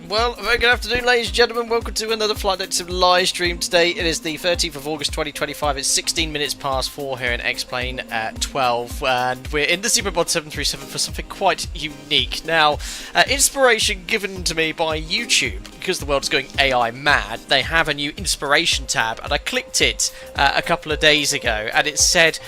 Well, a very good afternoon, ladies and gentlemen. Welcome to another Flight Deck Sim live stream today. It is the 13th of August 2025. It's 16 minutes past 4 here in X-Plane at 12. And we're in the Superbot 737 for something quite unique. Now, inspiration given to me by YouTube. Because the world's going AI mad, they have a new inspiration tab. And I clicked it a couple of days ago. And it said,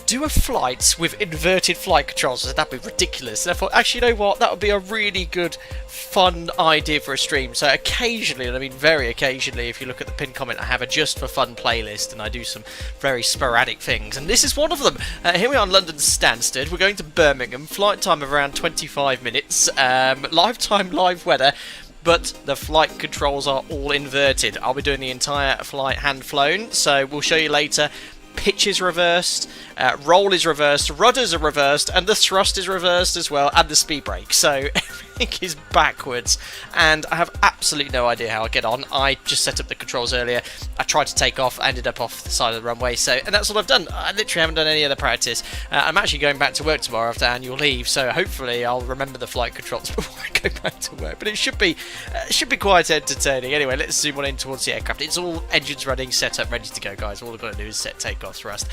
do a flight with inverted flight controls. I said, that'd be ridiculous. And I thought, actually, you know what? That would be a really good, fun idea for a stream. So occasionally, and I mean very occasionally, if you look at the pinned comment, I have a just for fun playlist, and I do some very sporadic things. And this is one of them. Here we are on London Stansted. We're going to Birmingham. Flight time of around 25 minutes. Lifetime live weather. But the flight controls are all inverted. I'll be doing the entire flight hand flown. So we'll show you later. Pitch is reversed, roll is reversed, rudders are reversed, and the thrust is reversed as well, and the speed brake. So everything is backwards, and I have absolutely no idea how I get on. I just set up the controls earlier. I tried to take off, I ended up off the side of the runway, and that's all I've done. I literally haven't done any other practice. I'm actually going back to work tomorrow after annual leave, so hopefully I'll remember the flight controls before I go back to work. But it should be quite entertaining. Anyway, let's zoom on in towards the aircraft. It's all engines running, set up, ready to go, guys. All I've got to do is set takeoff thrust.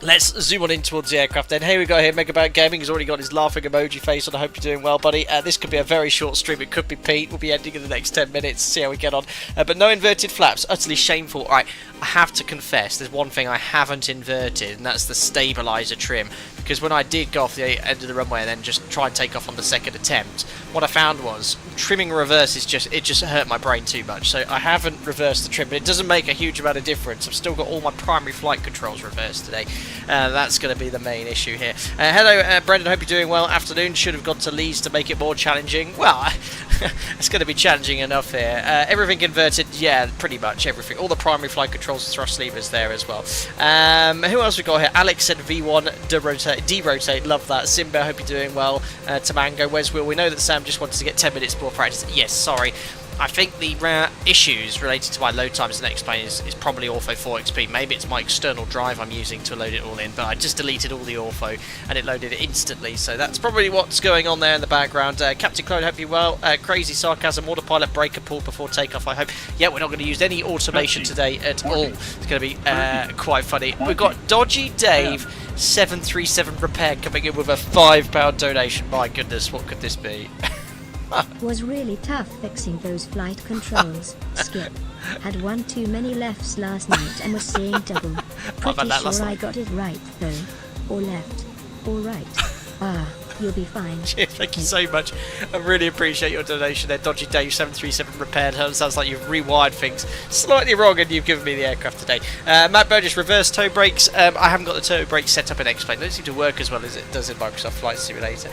Let's zoom on in towards the aircraft then. Here we go here, Megabout Gaming has already got his laughing emoji face on. I hope you're doing well, buddy. This could be a very short stream. It could be Pete. We'll be ending in the next 10 minutes. See how we get on. But no inverted flaps. Utterly shameful. Alright, I have to confess, there's one thing I haven't inverted, and that's the stabiliser trim. Because when I did go off the end of the runway and then just try and take off on the second attempt, what I found was trimming reverse is just hurt my brain too much. So I haven't reversed the trim, but it doesn't make a huge amount of difference. I've still got all my primary flight controls reversed today. That's going to be the main issue here. Hello, Brendan. Hope you're doing well. Afternoon. Should have gone to Leeds to make it more challenging. Well, it's going to be challenging enough here. Everything inverted. Yeah, pretty much everything. All the primary flight controls and thrust levers there as well. Who else we got here? Alex said V1 derotate. Love that. Simba. Hope you're doing well. Tamango. Where's Will? We know that Sam just wanted to get 10 minutes more practice. Yes, sorry. I think the issues related to my load times in X-Plane is probably Ortho 4XP. Maybe it's my external drive I'm using to load it all in, but I just deleted all the Ortho and it loaded it instantly, so that's probably what's going on there in the background. Captain Claude, hope you're well. Crazy Sarcasm, autopilot breaker pulled before takeoff, I hope. Yeah, we're not going to use any automation today at all. It's going to be quite funny. We've got Dodgy Dave 737 Repair coming in with a £5 donation. My goodness, what could this be? Was really tough fixing those flight controls. Skip. Had one too many lefts last night and was seeing double. Pretty sure I got it right though. Or left. Or right. You'll be fine. Cheers, thank you so much. I really appreciate your donation there. Dodgy Dave 737 repaired. Sounds like you've rewired things slightly wrong and you've given me the aircraft today. Matt Burgess, reverse toe brakes. I haven't got the toe brakes set up in X-Plane. They don't seem to work as well as it does in Microsoft Flight Simulator.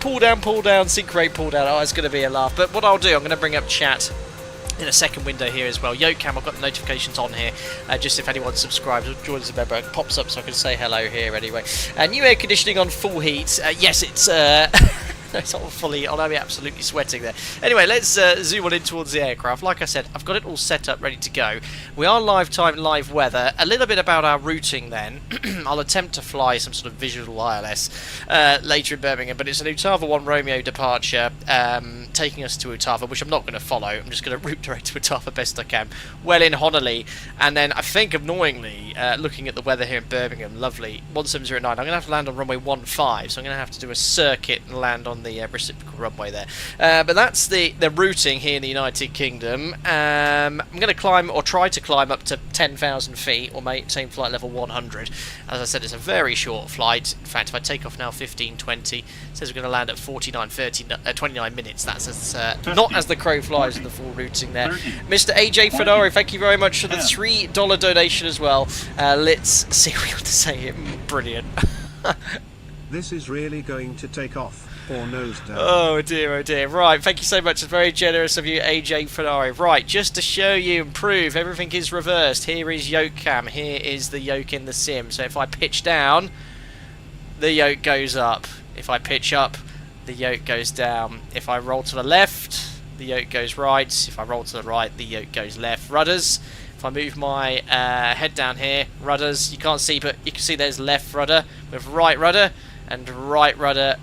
Pull down, sync rate, pull down. Oh, it's going to be a laugh. But what I'll do, I'm going to bring up chat in a second window here as well. YoCam, I've got the notifications on here, just if anyone subscribes or joins a member, it pops up so I can say hello here anyway. New air conditioning on full heat. Yes, it's it's not fully on. I'm absolutely sweating there. Anyway, let's zoom on in towards the aircraft. Like I said, I've got it all set up, ready to go. We are live time, live weather. A little bit about our routing then. I'll attempt to fly some sort of visual ILS later in Birmingham, but it's an Utava 1 Romeo departure, taking us to Utava, which I'm not going to follow. I'm just going to route direct to Utava best I can. Well in Honolulu, and then I think annoyingly, looking at the weather here in Birmingham, lovely, 1709. I'm going to have to land on runway 15, so I'm going to have to do a circuit and land on the reciprocal runway there. But that's the routing here in the United Kingdom. I'm going to climb, or try to climb up to 10,000 feet, or maintain flight level 100. As I said, it's a very short flight. In fact, if I take off now 15:20, it says we're going to land at 29 minutes. That's as, not as the crow flies in the full routing there. Mr. AJ Fedari, thank you very much for the $3 donation as well. Let's see what we got to say here. Brilliant. This is really going to take off. Or nose down. Oh dear, oh dear. Right, thank you so much. It's very generous of you, AJ Ferrari. Right, just to show you and prove everything is reversed, here is yoke cam. Here is the yoke in the sim. So if I pitch down, the yoke goes up. If I pitch up, the yoke goes down. If I roll to the left, the yoke goes right. If I roll to the right, the yoke goes left. Rudders. If I move my head down here, rudders, you can't see, but you can see there's left rudder with right rudder, and right rudder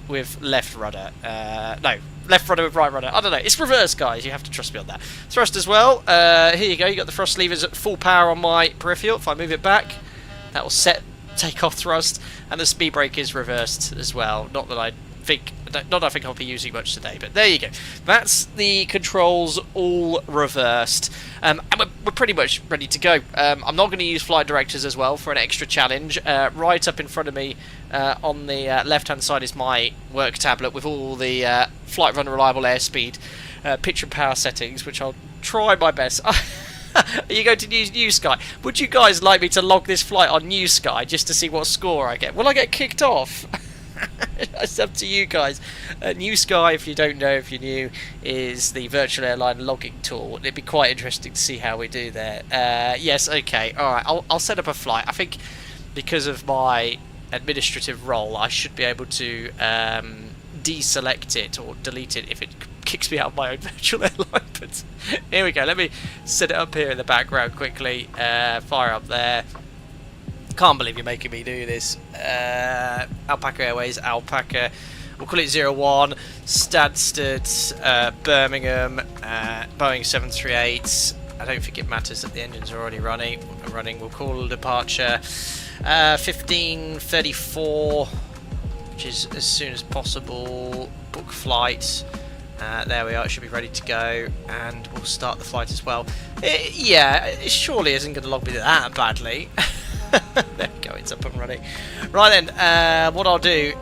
with left rudder. No, left rudder with right rudder. I don't know. It's reverse, guys. You have to trust me on that. Thrust as well. Here you go. You got the thrust levers at full power on my peripheral. If I move it back, that will set takeoff thrust, and the speed brake is reversed as well. Not that I think I'll be using much today, but there you go. That's the controls all reversed, and we're pretty much ready to go. I'm not going to use flight directors as well for an extra challenge. Right up in front of me on the left-hand side is my work tablet with all the flight run reliable airspeed, pitch and power settings, which I'll try my best. Are you going to use New Sky? Would you guys like me to log this flight on New Sky just to see what score I get? Will I get kicked off? It's up to you guys. New Sky, if you don't know, if you're new, is the virtual airline logging tool. It'd be quite interesting to see how we do there. Yes, okay, alright, I'll set up a flight. I think because of my administrative role, I should be able to deselect it or delete it if it kicks me out of my own virtual airline. But here we go. Let me set it up here in the background quickly. Fire up there. Can't believe you're making me do this. Alpaca Airways, Alpaca. We'll call it 01. Stansted, Birmingham, Boeing 738. I don't think it matters that the engines are already running. We'll call departure 15:34, which is as soon as possible. Book flight. There we are, it should be ready to go, and we'll start the flight as well. Yeah, it surely isn't going to log me that badly. There we go, it's up and running. Right then, what I'll do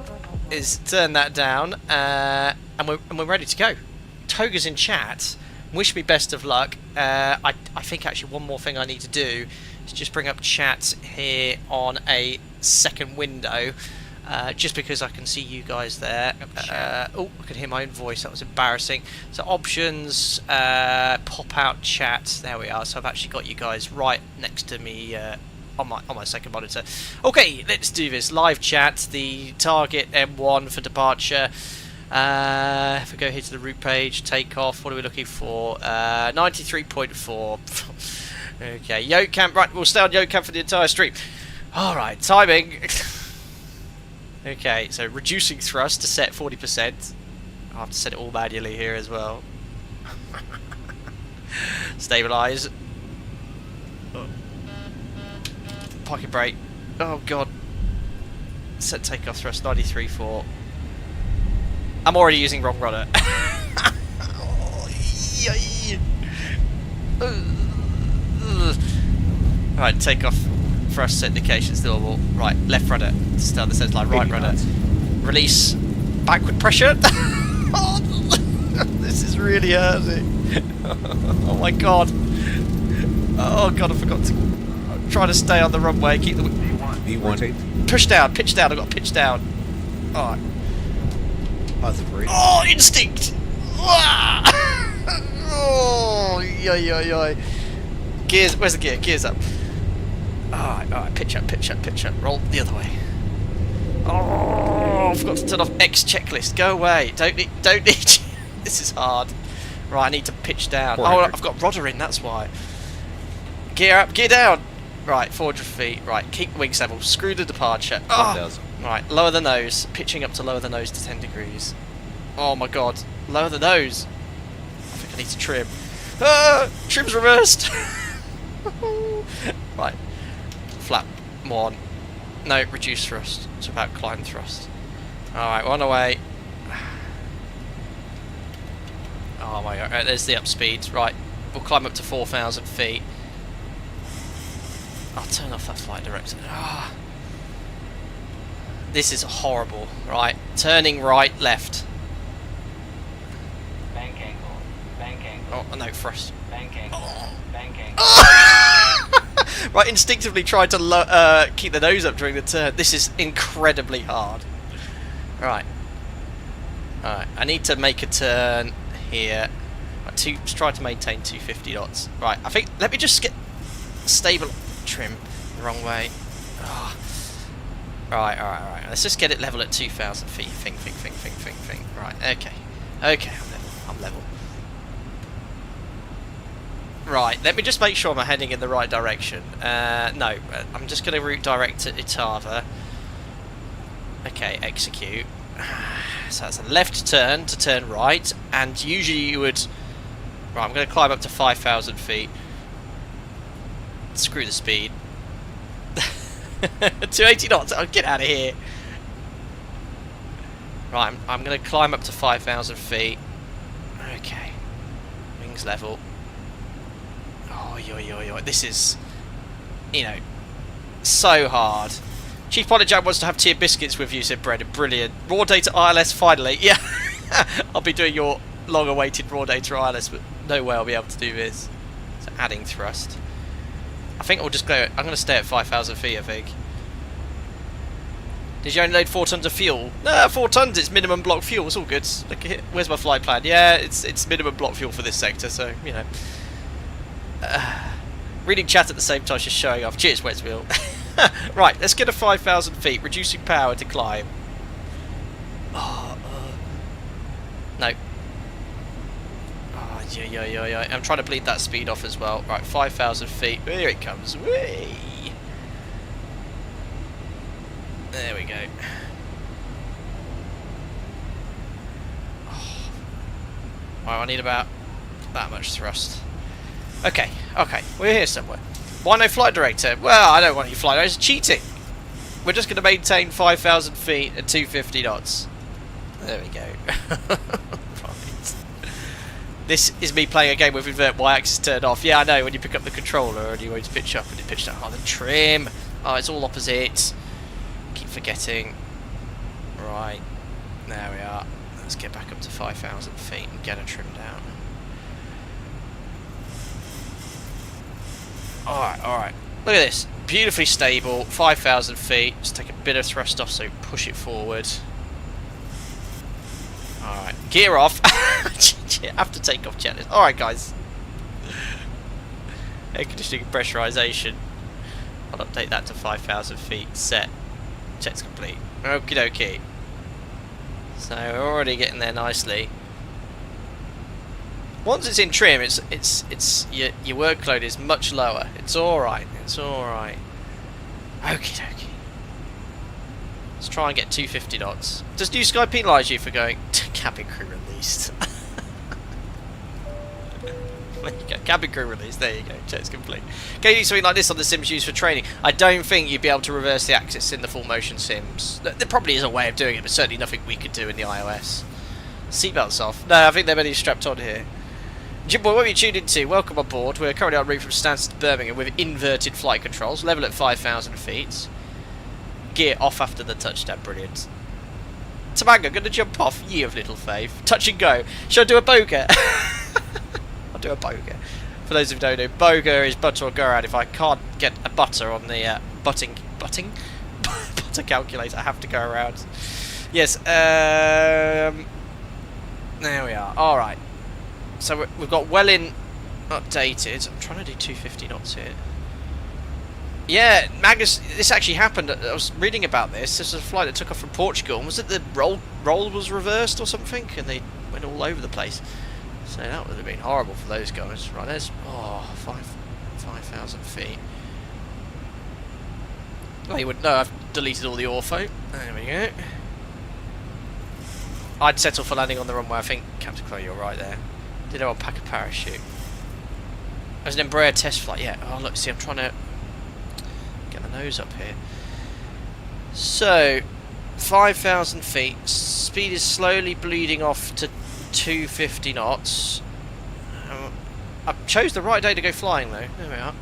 is turn that down, and we're ready to go. Toga's in chat. Wish me best of luck. I think actually one more thing I need to do is just bring up chat here on a second window. Just because I can see you guys there. Oh, I can hear my own voice. That was embarrassing. So options, pop out chat. There we are. So I've actually got you guys right next to me on my second monitor. Okay, let's do this. Live chat. The target M1 for departure. If we go here to the route page, takeoff. What are we looking for? 93.4. Okay, yoke camp. Right, we'll stay on yoke camp for the entire stream. All right, timing. Okay, so reducing thrust to set 40%. I'll have to set it all manually here as well. Stabilise. Oh. Pocket brake. Oh god. Set takeoff thrust 93.4. I'm already using wrong rudder. Oh, yay. Right, takeoff. Thrust indications normal. Right, left rudder. Start the sense line. Right rudder. Release. Backward pressure. Oh, this is really hurting. Oh my god. Oh god, I forgot to try to stay on the runway. Keep the V1. Push down. Pitch down. I've got to pitch down. Alright. Oh, instinct. Oh, yoy. Gears. Where's the gear? Gears up. Alright, pitch up, roll the other way. Oh, I forgot to turn off X checklist. Go away. Don't need. This is hard. Right, I need to pitch down. Oh, I've got rudder in. That's why. Gear up, gear down. Right, 400 feet. Right, keep the wings level. Screw the departure. Oh. Right, lower the nose. Pitching up to lower the nose to 10 degrees. Oh my god, lower the nose. I think I need to trim. Trim's reversed. Right. Flap 1. No, reduce thrust. It's about climb thrust. Alright, we're on our way. Oh my god, right, there's the up speeds. Right, we'll climb up to 4,000 feet. I'll turn off that flight director. Ah. This is horrible. Right, turning right, left. Bank angle. Oh, no, thrust. Bank angle. Oh. Bank angle. Right, instinctively tried to keep the nose up during the turn. This is incredibly hard. Right. Alright, I need to make a turn here. Right, try to maintain 250 knots. Right, I think, let me just get stable trim the wrong way. Oh. Right. Let's just get it level at 2,000 feet. Think. Right, okay, I'm level. Right, let me just make sure I'm heading in the right direction. No, I'm just going to route direct to Itava. Okay, execute. So that's a left turn to turn right, and usually you would... Right, I'm going to climb up to 5,000 feet. Screw the speed. 280 knots, oh, get out of here. Right, I'm going to climb up to 5,000 feet. Okay. Wings level. Oh, yo. This is, you know, so hard. Chief Pilot Jack wants to have tea and biscuits with you, said Brendan. Brilliant. Raw data ILS finally. Yeah. I'll be doing your long-awaited raw data ILS, but no way I'll be able to do this. So adding thrust. I think we'll just go... I'm going to stay at 5,000 feet, I think. Did you only load 4 tons of fuel? No, 4 tons, it's minimum block fuel. It's all good. Look at it. Where's my flight plan? Yeah, it's minimum block fuel for this sector, so, you know. Reading chat at the same time, just showing off. Cheers, Westwheel. Right, let's get to 5,000 feet, reducing power to climb. Oh, no. Oh, yeah. I'm trying to bleed that speed off as well. Right, 5,000 feet. Here it comes. Whee! There we go. Oh. Right, I need about that much thrust. Okay, we're here somewhere. Why no flight director? Well, I don't want any flight director. It's cheating. We're just going to maintain 5,000 feet at 250 knots. There we go. Right. This is me playing a game with invert y-axis turned off. Yeah, I know, when you pick up the controller and you want to pitch up and it pitched down. Oh, the trim. Oh, it's all opposite. Keep forgetting. Right. There we are. Let's get back up to 5,000 feet and get a trim down. Alright. Look at this. Beautifully stable. 5,000 feet. Just take a bit of thrust off so push it forward. Alright. Gear off. After takeoff checklist. Alright, guys. Air conditioning and pressurization. I'll update that to 5,000 feet. Set. Check's complete. Okie dokie. So we're already getting there nicely. Once it's in trim, it's your workload is much lower. It's all right. Okie dokie. Let's try and get 250 knots. Does New Sky penalise you for going cabin crew released? There you go. Cabin crew released. There you go. Check's complete. Can you do something like this on the sims used for training? I don't think you'd be able to reverse the axis in the full motion sims. There probably is a way of doing it, but certainly nothing we could do in the iOS. Seatbelts off. No, I think they're only strapped on here. Jimboy, what have you tuned into? Welcome on board. We're currently en route from Stansted to Birmingham with inverted flight controls. Level at 5,000 feet. Gear off after the touchdown. Brilliant. Tamanga, going to jump off. You have little faith. Touch and go. Shall I do a boga? I'll do a boga. For those who don't know, boga is butter or go around. If I can't get a butter on the butter calculator, I have to go around. Yes. There we are. All right. So we've got well in updated. I'm trying to do 250 knots here. Yeah, Magus, this actually happened. I was reading about this. This was a flight that took off from Portugal. Was it the roll was reversed or something? And they went all over the place. So that would have been horrible for those guys. Right, there's 5,000 feet. Well, you wouldn't know. I've deleted all the ortho. There we go. I'd settle for landing on the runway. I think Captain Chloe, you're right there. Did I unpack a parachute? There's an Embraer test flight, yeah. Oh, look, see, I'm trying to get the nose up here. So, 5,000 feet. Speed is slowly bleeding off to 250 knots. I chose the right day to go flying, though. There we are.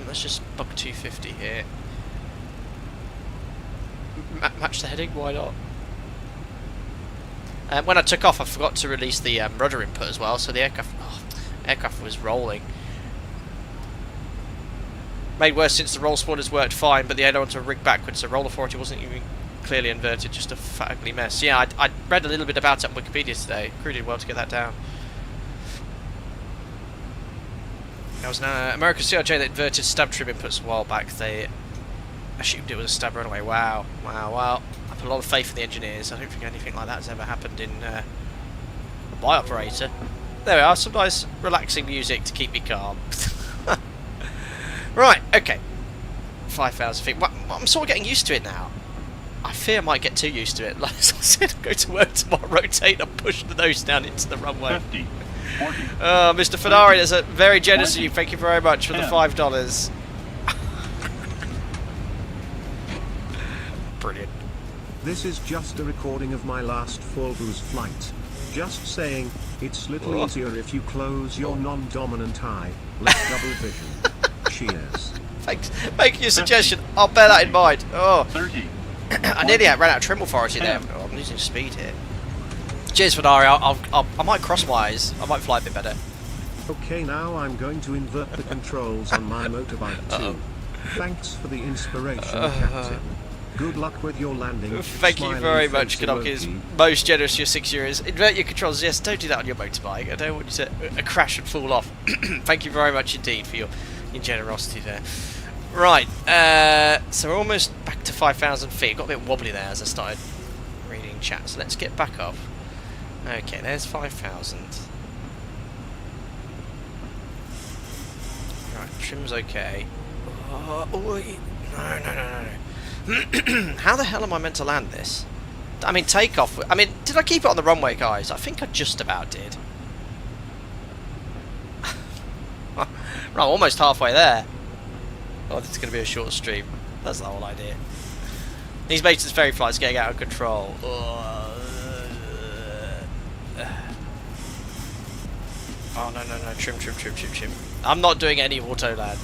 Let's just buck 250 here. Match the heading, why not? When I took off, I forgot to release the rudder input as well, so the aircraft was rolling. Made worse since the roll spoilers worked fine, but the ailerons were rigged backwards, so roll authority wasn't even clearly inverted, just a fat ugly mess. Yeah, I read a little bit about it on Wikipedia today. Crew did well to get that down. There was an American CRJ that inverted stab trim inputs a while back. They assumed it was a stab runaway. Wow. I put a lot of faith in the engineers. I don't think anything like that has ever happened in my operator. There we are, some nice relaxing music to keep me calm. Right, okay. 5,000 feet. Well, I'm sort of getting used to it now. I fear I might get too used to it. Like as I said, go to work tomorrow, rotate and push the nose down into the runway. 50, 40, Mr. Fenari, that's a very generous of you. Thank you very much for the $5. Brilliant. This is just a recording of my last full booze flight. Just saying, it's little easier if you close your non-dominant eye. Less double vision. Cheers. Thanks. Thank you, suggestion. I'll bear that in mind. Oh, 30. I nearly ran out of trim authority there. Oh, I'm losing speed here. Cheers, Fenari. I might cross my eyes. I might fly a bit better. Okay, now I'm going to invert the controls on my motorbike too. Thanks for the inspiration, Captain. Good luck with your landing. Thank you very much, Kanok. Is most generous your €6. Invert your controls. Yes, don't do that on your motorbike. I don't want you to crash and fall off. Thank you very much indeed for your generosity there. Right, so we're almost back to 5,000 feet. Got a bit wobbly there as I started reading chat. So let's get back up. Okay, there's 5,000. Right, trim's okay. Oh, no. How the hell am I meant to land this? I mean, takeoff. I mean, did I keep it on the runway, guys? I think I just about did. Right, almost halfway there. Oh, this is going to be a short stream. That's the whole idea. These maintenance ferry flights getting out of control. Oh, no. Trim. I'm not doing any auto land.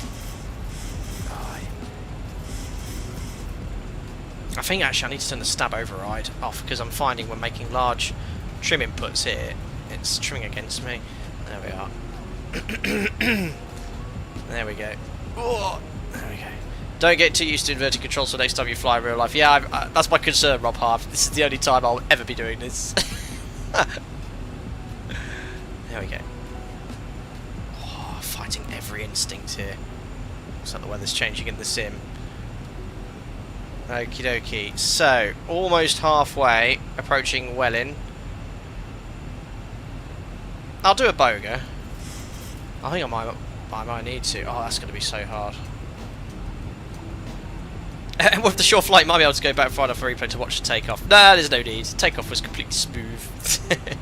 I think actually I need to turn the stab override off because I'm finding when making large trim inputs here, it's trimming against me. There we are. There we go. Oh, there we go. Don't get too used to inverted controls so next time you fly in real life. Yeah, that's my concern, Rob Harv. This is the only time I'll ever be doing this. There we go. Oh, fighting every instinct here. Looks like the weather's changing in the sim. Okie dokie. So, almost halfway, approaching Welling. I'll do a boga. I think I might need to. Oh, that's going to be so hard. And with the short flight, might be able to go back far enough for replay to watch the takeoff. No, there's no need. Takeoff was completely smooth.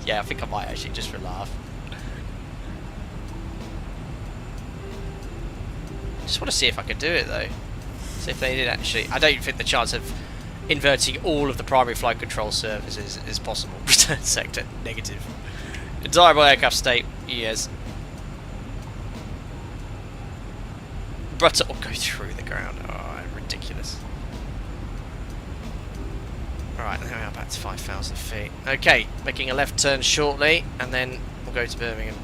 Yeah, I think I might actually, just for a laugh. Just want to see if I could do it though. See if they did actually. I don't think the chance of inverting all of the primary flight control surfaces is possible. Return sector, negative. Desirable aircraft state, yes. But it'll go through the ground. Oh, ridiculous. Alright, there we are, back to 5,000 feet. Okay, making a left turn shortly, and then we'll go to Birmingham.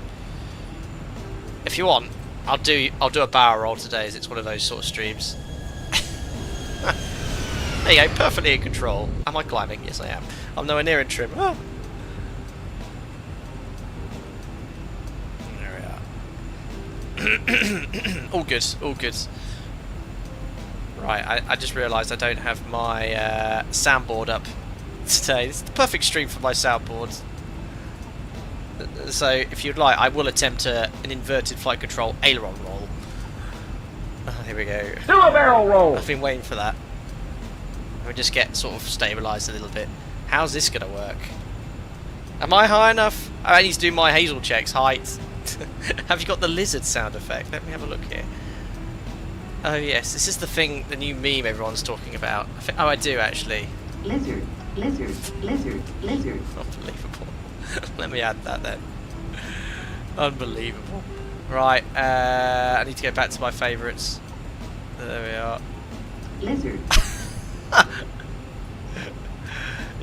If you want, I'll do a barrel roll today, as it's one of those sort of streams. There you go, perfectly in control. Am I climbing? Yes, I am. I'm nowhere near in trim. Oh. There we are. All good, all good. Right, I just realised I don't have my soundboard up today. It's the perfect stream for my soundboard. So, if you'd like, I will attempt an inverted flight control aileron roll. Oh, here we go. Do a barrel roll! I've been waiting for that. We just get sort of stabilised a little bit. How's this going to work? Am I high enough? I need to do my Hazel checks. Height. Have you got the lizard sound effect? Let me have a look here. Oh yes, this is the thing, the new meme everyone's talking about. Oh, I do actually. Lizard, lizard, lizard, lizard. Unbelievable. Let me add that then. Unbelievable. Right, I need to go back to my favourites. There we are. Lizard.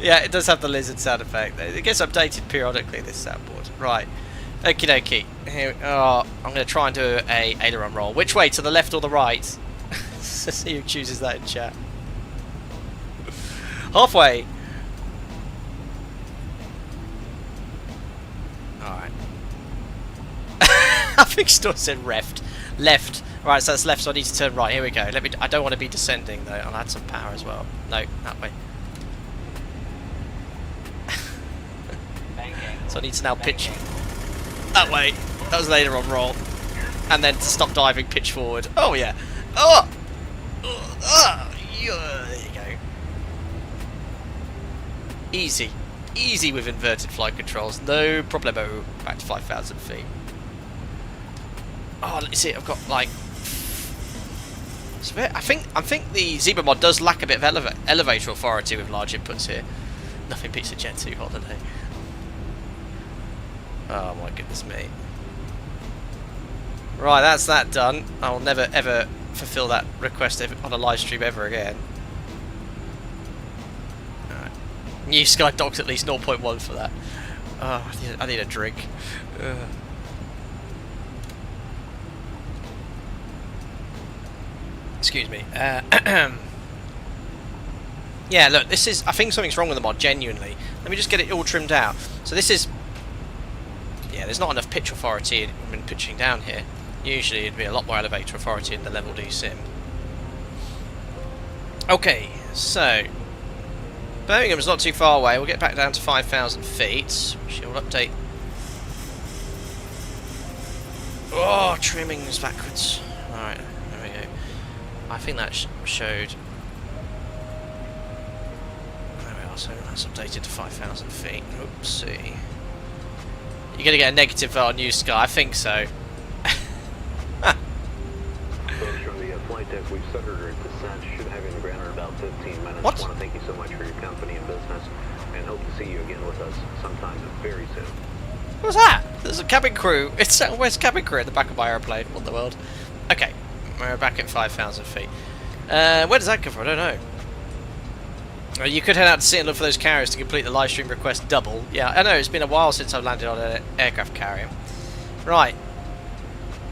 Yeah, it does have the lizard sound effect. It gets updated periodically, this soundboard. Right. Okie dokie. Here, I'm going to try and do a aileron roll. Which way? To the left or the right? Let's see who chooses that in chat. Halfway. Alright. I think Store said left. Left. Right, so that's left, so I need to turn right. Here we go. I don't want to be descending though. I'll add some power as well. No, that way. So I need to now pitch that way. That was an aileron roll. And then to stop diving, pitch forward. Oh yeah. Oh! Yeah, there you go. Easy. Easy with inverted flight controls. No problemo. Back to 5,000 feet. Oh, let's see. I've got like... I think the Zebra mod does lack a bit of elevator authority with large inputs here. Nothing beats a Jet 2 holiday. Oh my goodness me. Right, that's that done. I will never ever fulfill that request on a live stream ever again. Alright. New Sky Doc's at least 0.1 for that. Oh, I need a drink. Excuse me. Yeah, look, this is... I think something's wrong with the mod, genuinely. Let me just get it all trimmed out. So this is... Yeah, there's not enough pitch authority when pitching down here. Usually it'd be a lot more elevator authority in the level D sim. Okay, so... Birmingham's not too far away. We'll get back down to 5,000 feet. Which will update... Oh, trimmings backwards. Alright, there we go. I think that showed... There we are, so that's updated to 5,000 feet. Oopsie. You're going to get a negative on New Sky, I think so. From the flight deck, we've started our descent. Should have you on the ground in about 15 minutes. What? I want to thank you so much for your company and business, and hope to see you again with us sometime very soon. What was that? There's a cabin crew. It's where's cabin crew at the back of my aeroplane? What in the world? Okay, we're back at 5,000 feet. Where does that come from? I don't know. You could head out to sea and look for those carriers to complete the live stream request double. Yeah, I know, it's been a while since I've landed on an aircraft carrier. Right.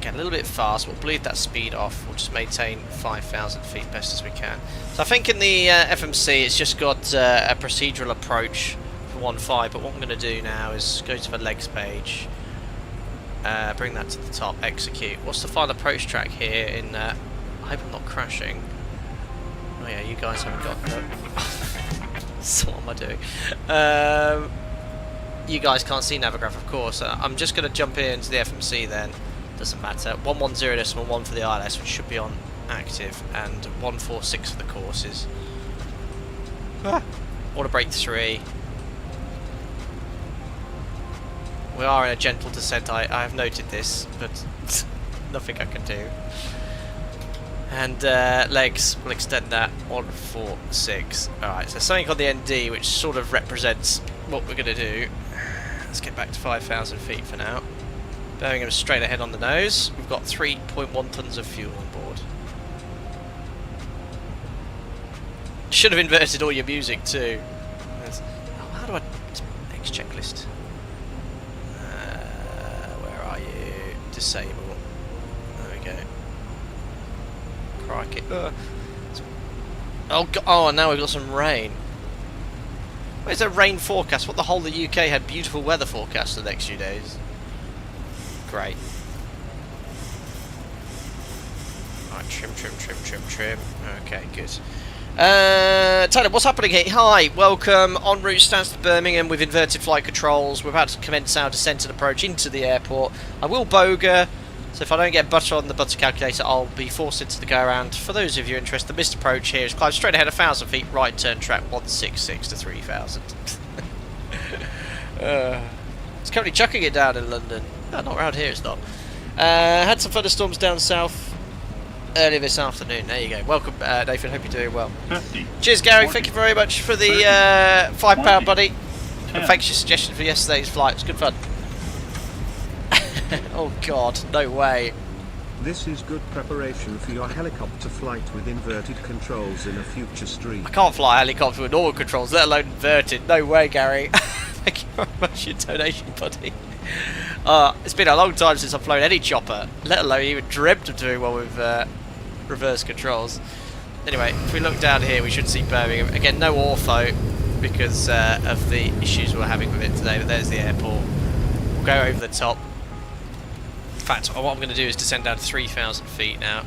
Get a little bit fast. We'll bleed that speed off. We'll just maintain 5,000 feet best as we can. So I think in the FMC it's just got a procedural approach for 1.5, but what I'm going to do now is go to the legs page, bring that to the top, execute. What's the final approach track here in... I hope I'm not crashing. Oh yeah, you guys haven't got... So what am I doing? You guys can't see Navigraph, of course. I'm just going to jump into the FMC then. Doesn't matter. 110.1 for the ILS, which should be on active, and 146 for the courses. Order break 3. We are in a gentle descent. I have noted this, but nothing I can do. And legs, we'll extend that 146. Alright, so something on the ND which sort of represents what we're going to do. Let's get back to 5,000 feet for now. Birmingham straight ahead on the nose. We've got 3.1 tons of fuel on board. Should have inverted all your music too. Oh, how do I... Next checklist. Where are you? Disable. There we go. Crikey. Oh, oh, now we've got some rain. Where's the rain forecast? What, the whole of the UK had beautiful weather forecast for the next few days? Great. Alright, trim. Okay, good. Tyler, what's happening here? Hi, welcome. En route stands to Birmingham with inverted flight controls. We're about to commence our descent and approach into the airport. I will boger. So if I don't get butter on the butter calculator, I'll be forced into the go-around. For those of you interested, the missed approach here is climb straight ahead 1,000 feet, right turn track 166 to 3,000. It's currently chucking it down in London. No, not around here, it's not. Had some thunderstorms down south earlier this afternoon. There you go. Welcome, Nathan. Hope you're doing well. 50. Cheers, Gary. 40, thank you very much for the £5, buddy. 10. And thanks for your suggestion for yesterday's flight. It was good fun. Oh God, no way. This is good preparation for your helicopter flight with inverted controls in a future stream. I can't fly a helicopter with normal controls, let alone inverted. No way, Gary. Thank you very much for your donation, buddy. It's been a long time since I've flown any chopper, let alone even dreamt of doing one with reverse controls. Anyway, if we look down here, we should see Birmingham. Again, no ortho because of the issues we're having with it today, but there's the airport. We'll go over the top. In fact, what I'm going to do is descend down to 3,000 feet now.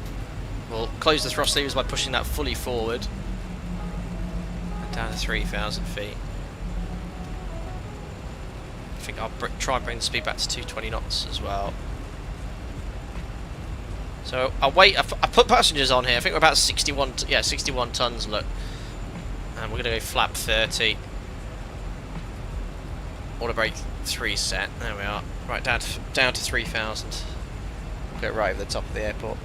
We'll close the thrust levers by pushing that fully forward. And down to 3,000 feet. I think I'll try and bring the speed back to 220 knots as well. So I'll wait. I put passengers on here. I think we're about 61 tons, look. And we're going to go flap 30. Auto brake 3 set. There we are. Right, down to 3,000. Go right over the top of the airport.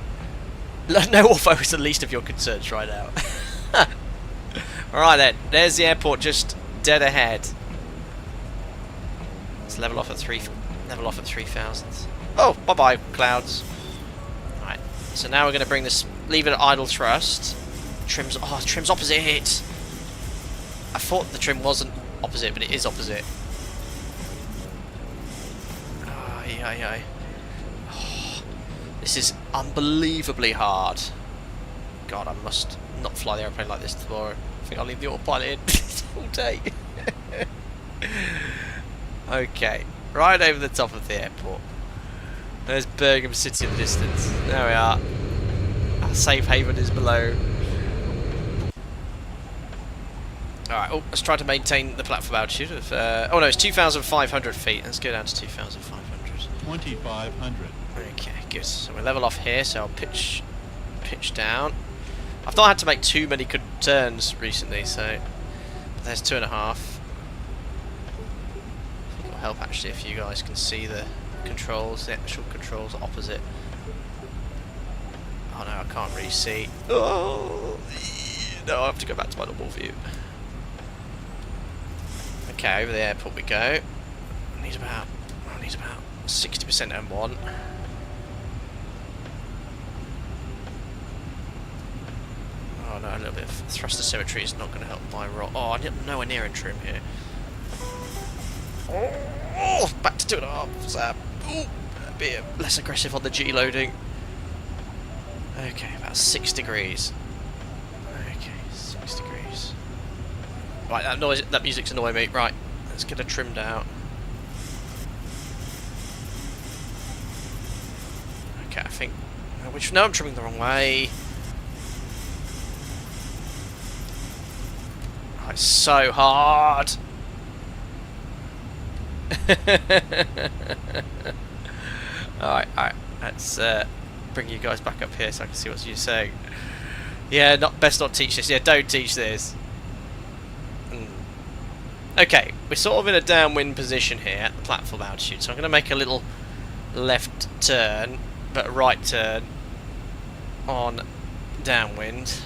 No auto is the least of your concerns right now. Alright then, there's the airport just dead ahead. Let's level off at 3,000. Oh, bye bye clouds. Alright, so now we're going to bring this, leave it at idle thrust. Trim's opposite. I thought the trim wasn't opposite, but it is opposite. Aye. Oh, this is unbelievably hard. God, I must not fly the airplane like this tomorrow. I think I'll leave the autopilot in all day. Okay, right over the top of the airport. There's Birmingham City in the distance. There we are. Our safe haven is below. Alright, let's try to maintain the platform altitude of... oh no, it's 2,500 feet. Let's go down to 2,500. 2,500. Okay, good. So we'll level off here, so I'll pitch down. I've not had to make too many good turns recently, so... There's 2.5. I think it'll help actually if you guys can see the controls, the actual controls opposite. Oh no, I can't really see. Oh, no, I have to go back to my normal view. Okay, over the airport we go. I need about 60% M1. Oh no, a little bit of thruster symmetry is not going to help my roll. Oh, I'm nowhere near in trim here. Oh, back to 2.5. Zap. Ooh, a bit less aggressive on the G loading. Okay, about 6 degrees. Okay, 6 degrees. Right, that music's annoying me. Right, let's get it trimmed out. Okay, I think... no, I'm trimming the wrong way. Oh, it's so hard. Alright, let's bring you guys back up here so I can see what you're saying. Yeah, best not teach this. Yeah, don't teach this. Okay, we're sort of in a downwind position here at the platform altitude, so I'm going to make a little left turn, but a right turn on downwind.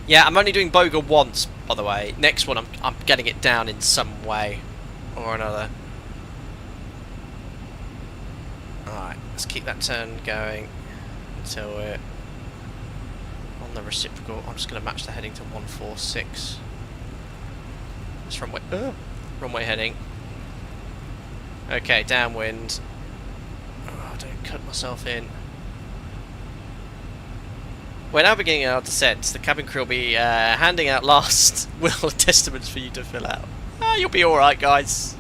Yeah, I'm only doing Boga once, by the way. Next one, I'm getting it down in some way or another. Alright, let's keep that turn going until we're on the reciprocal. I'm just going to match the heading to 146. It's runway heading. Okay, downwind. Oh, don't cut myself in. We're now beginning our descent. The cabin crew will be handing out last will testaments for you to fill out. You'll be alright, guys.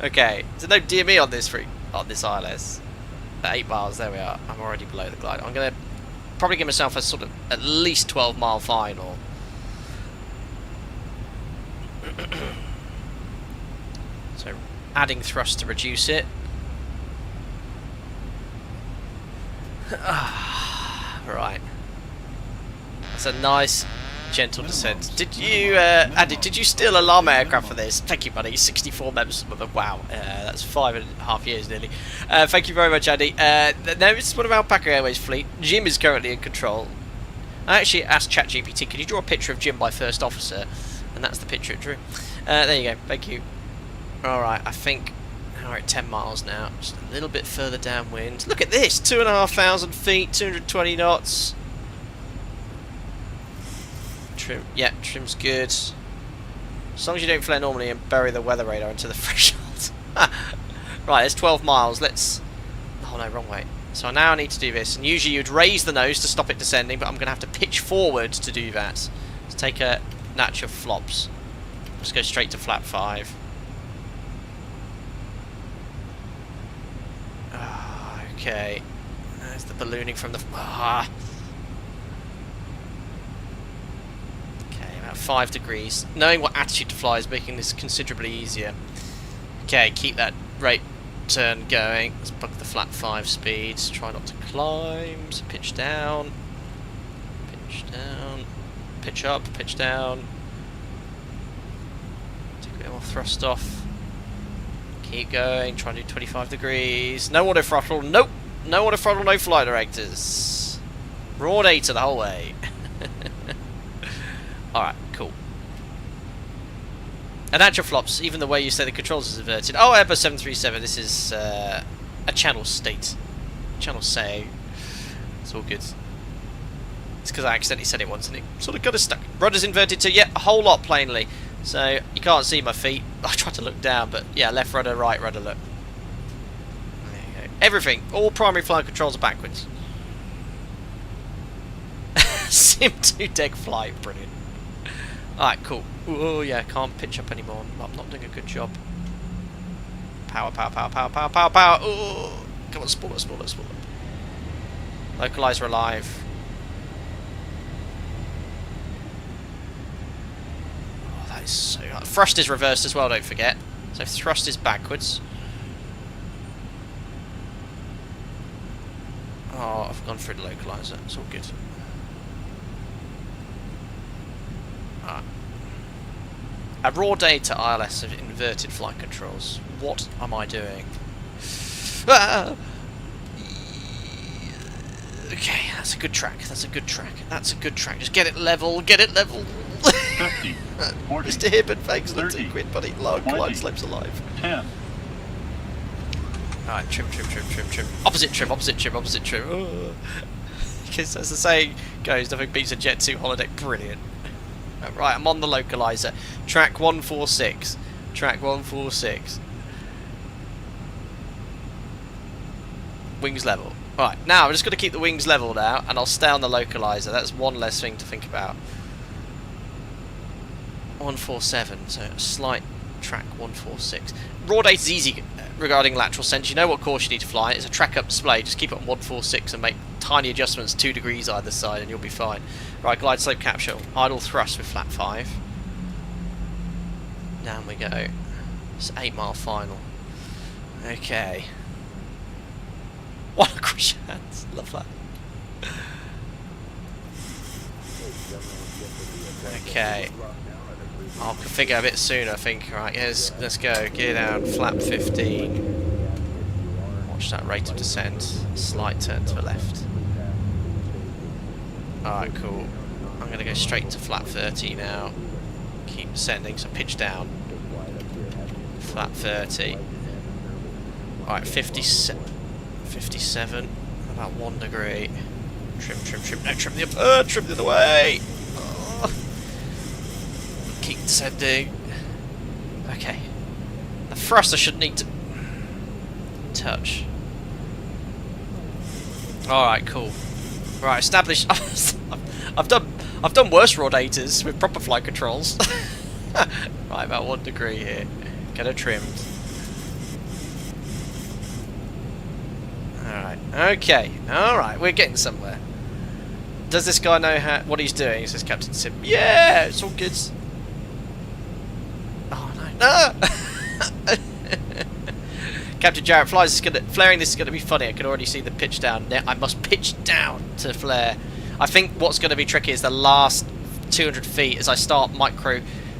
Okay, so no DME on this ILS. At 8 miles, there we are. I'm already below the glide. I'm going to probably give myself a sort of at least 12-mile final. So, adding thrust to reduce it. Right. That's a nice, gentle descent. Did you, Andy, did you steal a llama aircraft for this? Thank you, buddy. 64 members. Wow, that's 5.5 years nearly. Thank you very much, Andy. No, this is one of our Packer Airways fleet. Jim is currently in control. I actually asked ChatGPT, can you draw a picture of Jim by first officer? And that's the picture it drew. There you go. Thank you. Alright, I think we're at 10 miles now. Just a little bit further downwind. Look at this! 2,500 feet, 220 knots. Trim, yeah, trim's good. As long as you don't flare normally and bury the weather radar into the threshold. Right, it's 12 miles. Let's... oh no, wrong way. So now I need to do this. And usually you'd raise the nose to stop it descending, but I'm going to have to pitch forward to do that. Let's take a natural flops. Let's go straight to flap 5. Okay, there's the ballooning from the... Okay, about 5 degrees. Knowing what attitude to fly is making this considerably easier. Okay, keep that rate turn going. Let's book the flat 5 speeds. Try not to climb. So pitch down. Pitch down. pitch up, pitch down. Take a bit more thrust off. Keep going, try and do 25 degrees. No auto throttle, nope. No auto throttle, no flight directors. Raw data the whole way. Alright, cool. And actual flops, even the way you say the controls is inverted. Oh, Airbus 737, this is a channel state. Channel say. It's all good. It's because I accidentally said it once and it sort of got us stuck. Rudder's inverted too, yeah, a whole lot plainly. So, you can't see my feet. I tried to look down, but yeah, left rudder, right rudder, look. There you go. Everything, all primary flight controls are backwards. Sim 2 deck flight, brilliant. Alright, cool. Oh yeah, can't pitch up anymore. I'm not doing a good job. Power, power, power, power, power, power, power. Ooh. Come on, spool it, spool it, spool it. Localizer alive. Oh, that is so hard. Thrust is reversed as well, don't forget. So thrust is backwards. Oh, I've gone through the localizer. It's all good. Alright. A raw data ILS of inverted flight controls. What am I doing? Ah! Okay, that's a good track. That's a good track. That's a good track. Just get it level. Get it level. 50, 40, Mr. Hibbert, thanks for the 30, 2 quid, buddy. Log, 20, glide slopes alive. 10. Alright, trim, trim, trim, trim, trim. Opposite trim, opposite trim, opposite trim. Because as the saying goes, nothing beats a Jet 2 holodeck. Brilliant. Right, I'm on the localizer. Track 146. Track 146. Wings level. Right, now I'm just going to keep the wings level now, and I'll stay on the localizer. That's one less thing to think about. 147, so a slight track 146. Raw data is easy regarding lateral sense. You know what course you need to fly. It's a track up display. Just keep it on 146 and make tiny adjustments 2 degrees either side, and you'll be fine. Right, glide slope capture. Idle thrust with flap 5. Down we go. It's 8-mile final. Okay. What a crush hands. Love that. Okay. I'll configure a bit sooner, I think. Right, let's go. Gear down, flap 15. Watch that rate of descent. Slight turn to the left. Alright, cool. I'm going to go straight to flap 30 now. Keep descending, so pitch down. Flap 30. Alright, 57. About 1 degree. Trim, trim, trim. No, trim the other way. Oh. Keep descending. Okay. The thrust I should need to touch. Alright, cool. Right, established. I've done worse raw datas with proper flight controls. Right, about 1 degree here. Get her trimmed. Alright, okay, alright, we're getting somewhere. Does this guy know what he's doing? He says Captain Sim. Yeah, it's all good. Oh no, no! Captain Jarrett flies. Flaring this is gonna be funny. I can already see the pitch down. I must pitch down to flare. I think what's going to be tricky is the last 200 feet as I start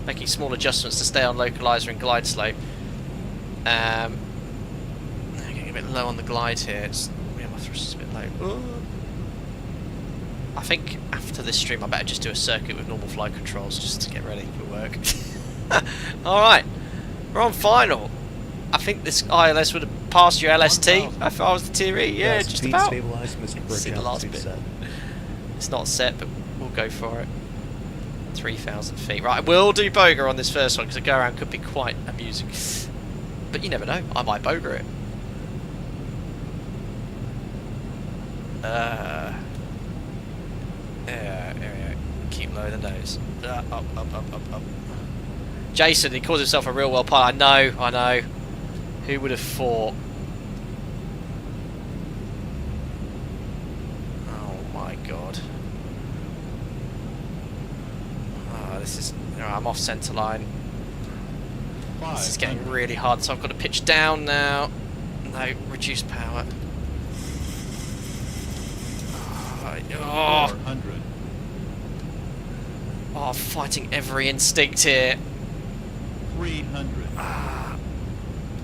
making small adjustments to stay on localizer and glide slope. Getting a bit low on the glide here. Yeah, my thrust is a bit low. Ooh. I think after this stream I better just do a circuit with normal flight controls just to get ready for work. Alright, we're on final. I think this ILS would have passed your LST if I was the tier E. Yeah, just about. See the last bit. It's not set, but we'll go for it. 3,000 feet. Right, I will do boger on this first one because a go around could be quite amusing. But you never know, I might boger it. Yeah. Keep low the nose. Up. Jason, he calls himself a real well pilot. I know. Who would have thought? Oh my god. Oh, this is... I'm off centre line. This is getting really hard, so I've got to pitch down now. No, reduce power. Oh. Oh, fighting every instinct here. 300.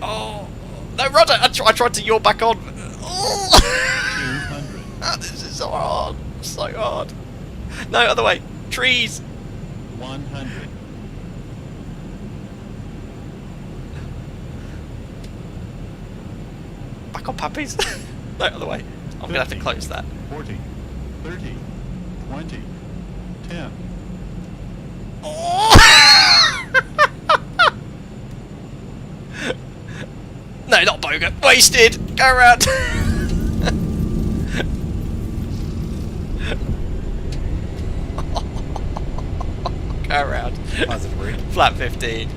Oh, no, rudder! I tried to yaw back on. Oh. 200. This is so hard. So hard. No, other way. Trees. 100. Back on puppies. No, other way. I'm going to have to close that. 40. 30. 20. 10. Oh. No, not bogan. Wasted. Go around. Go around. Flat 15.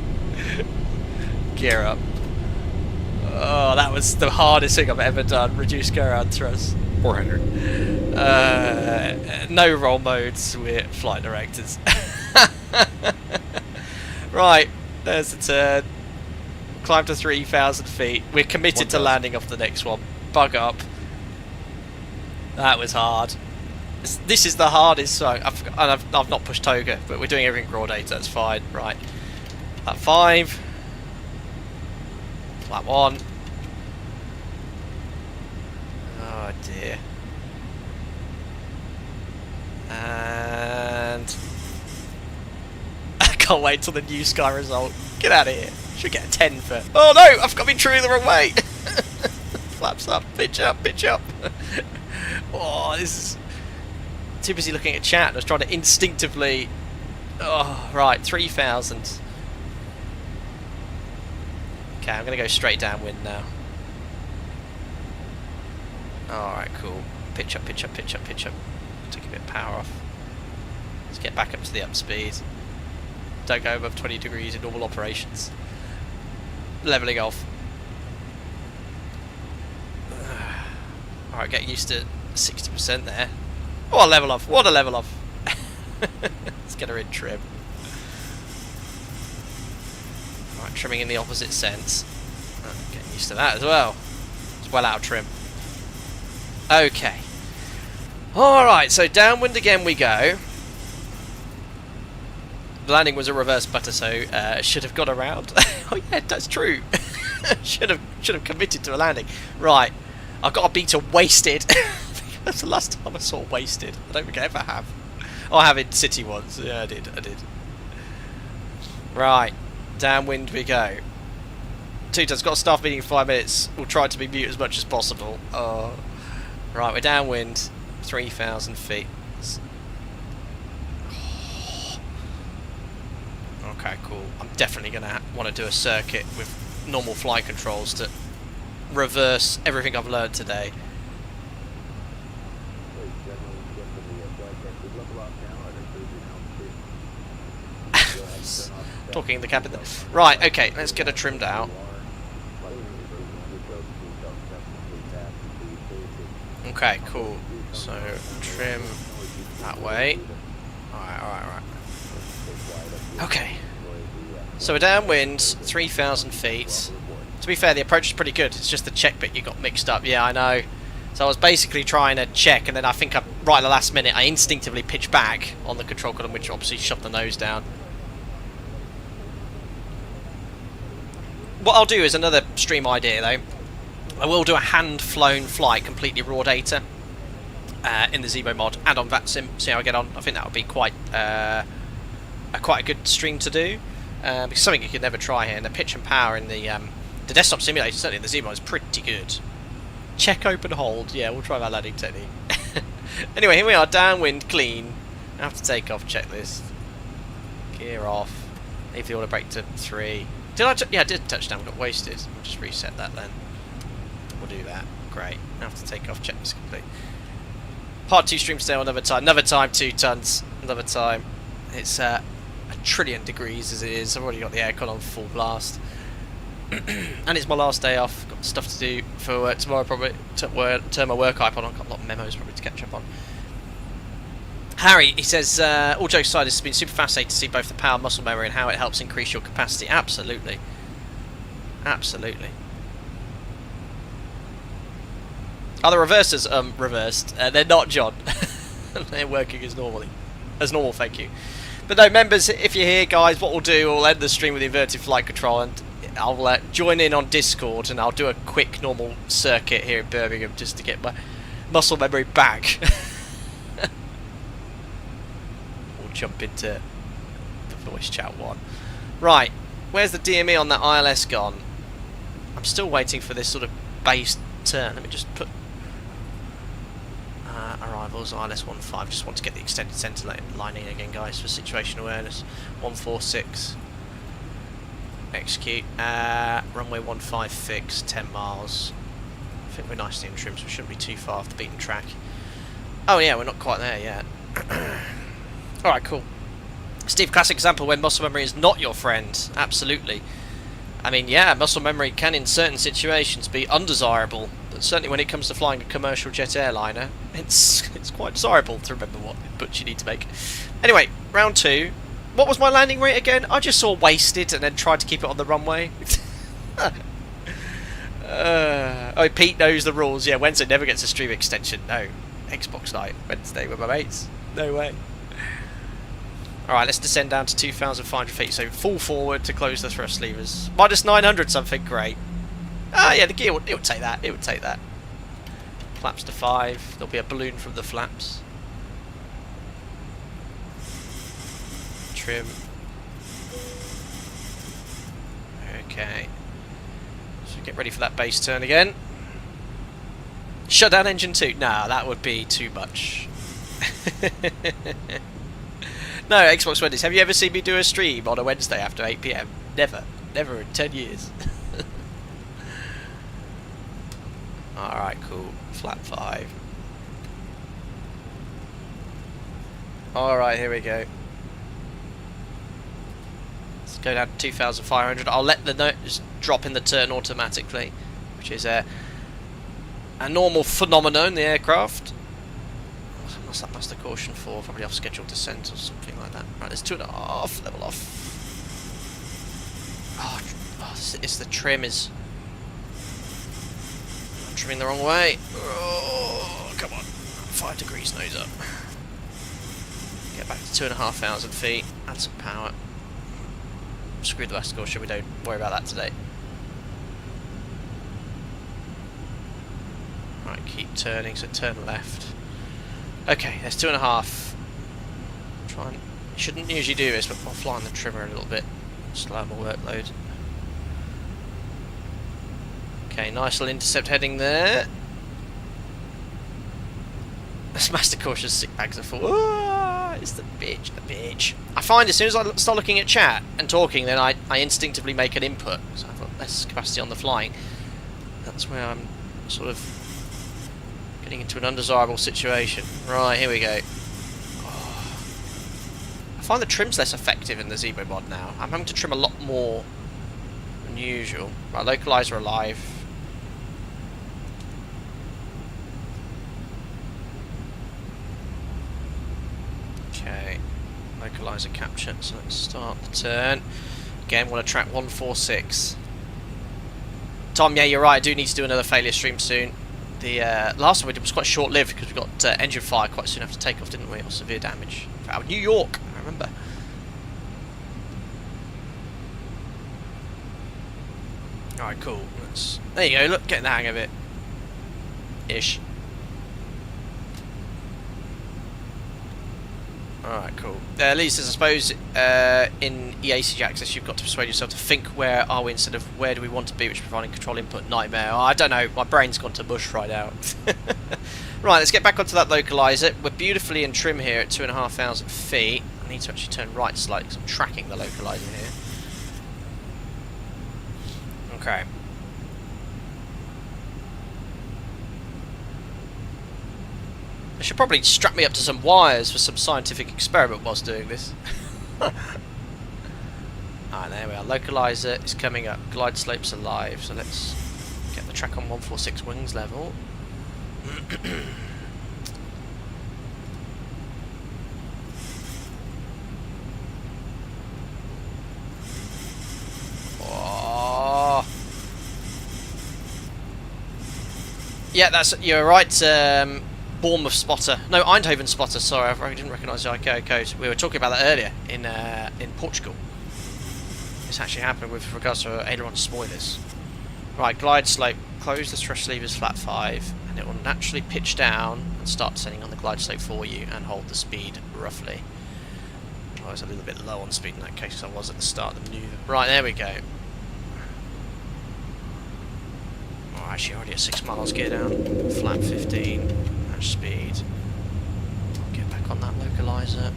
Gear up. Oh, that was the hardest thing I've ever done. Reduce go around thrust. 400. No roll modes with flight directors. Right, there's the turn. Climb to 3,000 feet. We're committed to landing off the next one. Bug up. That was hard. This is the hardest song. I've not pushed Toga, but we're doing everything raw data. That's fine. Right. Flat 5. Flat 1. Oh dear. And I can't wait till the new sky result. Get out of here. Should get a 10 for. Oh no! I've got me true the wrong way. Flaps up. Pitch up. Pitch up. Oh, this is. Too busy looking at chat. I was trying to instinctively. Oh, right, 3,000. Okay, I'm gonna go straight downwind now. Alright, cool. Pitch up, pitch up, pitch up, pitch up. Take a bit of power off. Let's get back up to the up speed. Don't go above 20 degrees in normal operations. Leveling off. Alright, get used to 60% there. What a level off! What a level off! Let's get her in trim. Right, trimming in the opposite sense. Oh, getting used to that as well. It's well out of trim. Okay. Alright, so downwind again we go. The landing was a reverse butter, so should have got around. Oh yeah, that's true. should have committed to a landing. Right, I've got a beta wasted. That's the last time I saw wasted. I don't think I ever have. Oh, I have in city once. Yeah, I did. Right, downwind we go. Two tons, got a staff meeting in 5 minutes. We'll try to be mute as much as possible. Right, we're downwind, 3,000 feet. Okay, cool. I'm definitely going to want to do a circuit with normal flight controls to reverse everything I've learned today. Talking in the cabin there. Right, okay, let's get her trimmed out. Okay, cool. So, trim that way. Alright. Okay. So we're downwind, 3,000 feet. To be fair, the approach is pretty good. It's just the check bit you got mixed up. Yeah, I know. So I was basically trying to check, and then I think right at the last minute, I instinctively pitched back on the control column, which obviously shoved the nose down. What I'll do is another stream idea, though. I will do a hand-flown flight, completely raw data, in the Zebo mod, and on VATSIM, see how I get on. I think that would be quite a good stream to do, because something you could never try here, and the pitch and power in the desktop simulator, certainly in the Zebo, is pretty good. Check, open, hold. Yeah, we'll try that landing technique. Anyway, here we are, downwind, clean. I have to take off checklist. Gear off. Leave the auto brake to 3. Did I? Yeah, I did touch down. Got wasted. We'll just reset that then. We'll do that. Great. I have to take off checklist complete. Part 2 stream still another time. Another time, 2 tons. Another time. It's a trillion degrees as it is. I've already got the aircon on full blast. And it's my last day off. Got stuff to do for work tomorrow. Probably turn my work iPod on. Got a lot of memos probably to catch up on. Harry, he says, all jokes aside, this has been super fascinating to see both the power, muscle memory, and how it helps increase your capacity. Absolutely. Absolutely. Are the reversers reversed? They're not, John. They're working as normal, thank you. But no, members, if you're here, guys, what we'll do, we'll end the stream with inverted flight control, and I'll join in on Discord, and I'll do a quick normal circuit here in Birmingham just to get my muscle memory back. We'll jump into the voice chat one. Right, where's the DME on that ILS gone? I'm still waiting for this sort of base turn. Let me just put arrivals ILS 15. Just want to get the extended centre line in again, guys, for situation awareness. 146. Execute. Runway 15 fixed. 10 miles. I think we're nicely in trim, so we shouldn't be too far off the beaten track. Oh yeah, we're not quite there yet. Alright, cool. Steve, classic example when muscle memory is not your friend. Absolutely. I mean, yeah, muscle memory can in certain situations be undesirable, but certainly when it comes to flying a commercial jet airliner, it's quite desirable to remember what inputs you need to make. Anyway, round 2. What was my landing rate again? I just saw wasted and then tried to keep it on the runway. Oh, Pete knows the rules. Yeah, Wednesday never gets a stream extension. No, Xbox night Wednesday with my mates. No way. Alright, let's descend down to 2,500 feet, so full forward to close the thrust levers. Minus 900 something, great. Ah, yeah, the gear, it would take that, it would take that. Flaps to 5, there'll be a balloon from the flaps. Trim. Okay. So get ready for that base turn again. Shut down engine 2. Nah, that would be too much. No, Xbox Wednesdays. Have you ever seen me do a stream on a Wednesday after 8 PM? Never. Never in 10 years. Alright, cool. Flap 5. Alright, here we go. Let's go down to 2,500. I'll let the notes drop in the turn automatically, which is a normal phenomenon in the aircraft. What's that master caution for? Probably off scheduled descent or something like that. Right, there's 2.5. Level off. Oh, it's the trim is... I'm trimming the wrong way. Oh, come on. 5 degrees nose up. Get back to 2,500 feet. Add some power. Screw the master caution. We don't worry about that today. Right, keep turning. So turn left. Okay, there's 2.5. Try and... Shouldn't usually do this, but I'll fly on the trimmer a little bit. Slow my workload. Okay, nice little intercept heading there. This master caution sick bags are full. Oh, it's the bitch, the bitch. I find as soon as I start looking at chat and talking, then I instinctively make an input. So I've got less capacity on the flying. That's where I'm sort of getting into an undesirable situation. Right, here we go. Oh. I find the trim's less effective in the Zebo mod now. I'm having to trim a lot more than usual. Right, localizer alive. Okay, localizer captured. So let's start the turn. Again, want to track 146. Tom, yeah, you're right. I do need to do another failure stream soon. The last one we did was quite short-lived because we got engine fire quite soon after takeoff, didn't we? Or severe damage. Out of New York, I remember. Alright, cool. There you go, look, getting the hang of it. Ish. Alright, cool. At least, I suppose, in EAC Access, you've got to persuade yourself to think where are we instead of where do we want to be, which is providing control input nightmare. Oh, I don't know, my brain's gone to mush right now. Right, let's get back onto that localizer. We're beautifully in trim here at 2,500 feet. I need to actually turn right slightly because I'm tracking the localizer here. Okay. I should probably strap me up to some wires for some scientific experiment whilst doing this. Alright, there we are. Localizer is coming up. Glide slopes alive. So let's get the track on 146 wings level. Oh. Yeah, you're right. Bournemouth spotter. No, Eindhoven spotter. Sorry, I didn't recognise the ICAO code. We were talking about that earlier in Portugal. This actually happened with regards to aileron spoilers. Right, glide slope. Close the thrust levers flat 5, and it will naturally pitch down and start descending on the glide slope for you, and hold the speed roughly. I was a little bit low on speed in that case, because I was at the start of the manoeuvre. Right, there we go. Oh, actually already at 6 miles, gear down. Flat 15, match speed. Get back on that localizer.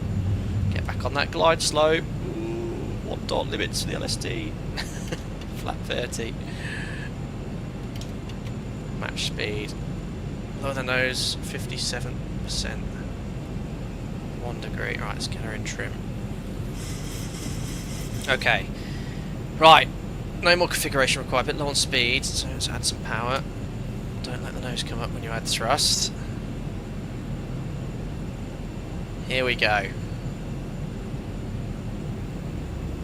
Get back on that glide slope. Ooh, 1 dot limits to the LSD. Flat 30. Match speed. Lower the nose, 57%. 1 degree. Right, let's get her in trim. Okay. Right. No more configuration required. A bit low on speed, so let's add some power. Don't let the nose come up when you add thrust. Here we go.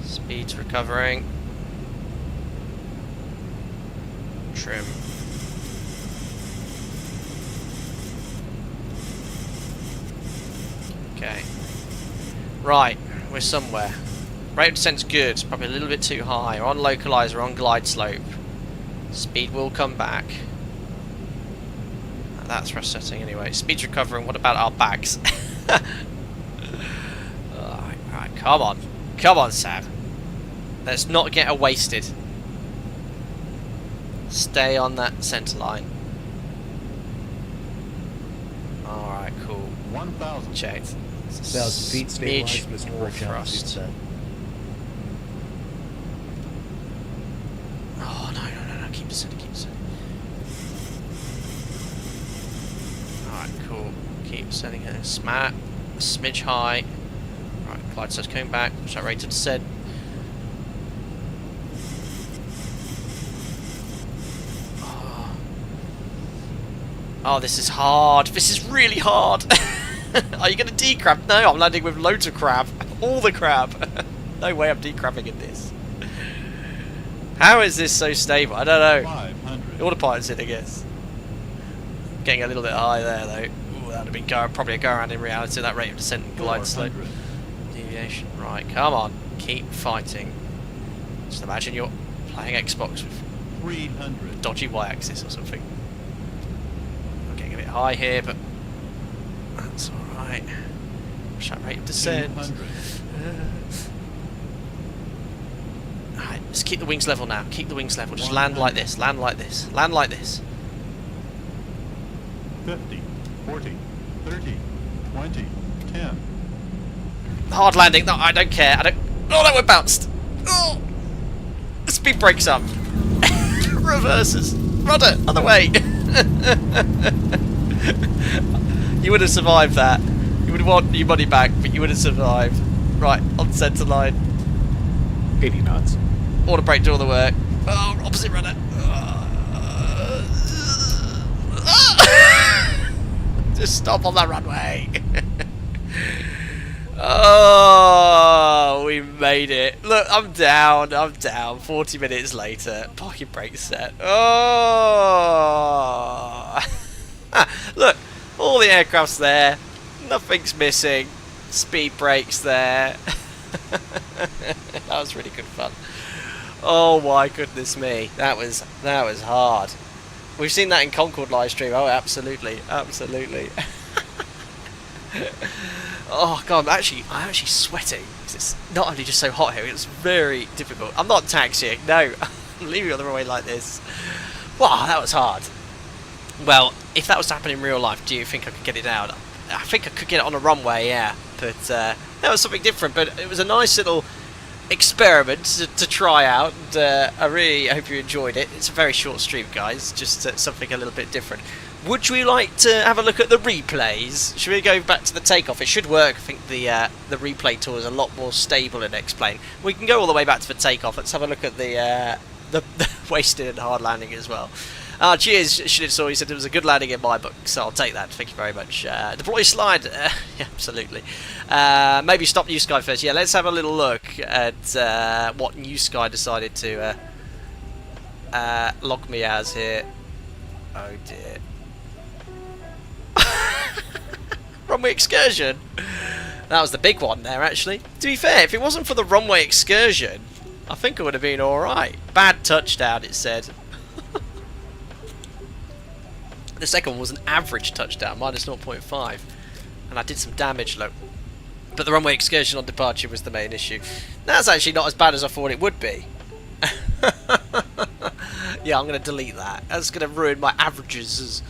Speed's recovering. Trim. Okay. Right, we're somewhere. Rate of descent's good, probably a little bit too high. We're on localizer, on glide slope. Speed will come back. That's thrust setting anyway. Speed's recovering, what about our bags? Alright, come on. Come on, Sam. Let's not get her wasted. Stay on that centre line. Alright, cool. 1,000. Checked. 1,000 feet, stabilized, Mr. More Brookhouse, thrust. set. Oh, no, keep descending, keep descending. Alright, cool. Keep descending here. Smat. A smidge high. Alright, glide slope's coming back. Push that rate to descent. Oh, this is hard. This is really hard. Are you going to decrab? No, I'm landing with loads of crab. All the crab. No way I'm decrabbing in this. How is this so stable? I don't know. 500. Autopilot's in, I guess. Getting a little bit high there, though. Ooh, that would have been probably a go around in reality. That rate of descent and glide slope. 400. Deviation. Right, come on. Keep fighting. Just imagine you're playing Xbox with 300. dodgy y-axis or something. I'm getting a bit high here, but that's alright. Push that rate of descent. 200. Alright, let's keep the wings level now. Keep the wings level. Just land like this. Land like this. Land like this. 50, 40, 30, 20, 10. Hard landing. No, I don't care. I don't. Oh, that one bounced. Oh, the speed breaks up. Reverses. Rudder. Other way. You would have survived that. You would want your money back, but you would have survived. Right, on centre line. 80 knots. Auto brake do all the work. Oh, opposite rudder. Just stop on that runway. Oh, we made it. Look, I'm down. 40 minutes later. Parking brake set. Oh. Look, all the aircraft's there. Nothing's missing. Speed brakes there. That was really good fun. Oh my goodness me. That was hard. We've seen that in Concorde live stream. Oh, absolutely. Absolutely. Oh god, I'm actually sweating. It's not only just so hot here, it's very difficult. I'm not taxiing, no. I'm leaving on the runway like this. Wow, that was hard. Well, if that was to happen in real life, do you think I could get it down? I think I could get it on a runway, yeah. But that was something different. But it was a nice little experiment to try out. And, I really hope you enjoyed it. It's a very short stream, guys. Just something a little bit different. Would we like to have a look at the replays? Should we go back to the takeoff? It should work. I think the replay tool is a lot more stable in X-Plane. We can go all the way back to the takeoff. Let's have a look at the wasted and hard landing as well. Cheers, Shinitsu. He said it was a good landing in my book, so I'll take that. Thank you very much. Deploy slide. Yeah, absolutely. Maybe stop New Sky first. Yeah, let's have a little look at what New Sky decided to log me as here. Oh dear. runway excursion. That was the big one there, actually. To be fair, if it wasn't for the runway excursion, I think it would have been alright. Bad touchdown, it said. The second one was an average touchdown, minus 0.5. And I did some damage, look. But the runway excursion on departure was the main issue. That's actually not as bad as I thought it would be. Yeah, I'm going to delete that. That's going to ruin my averages.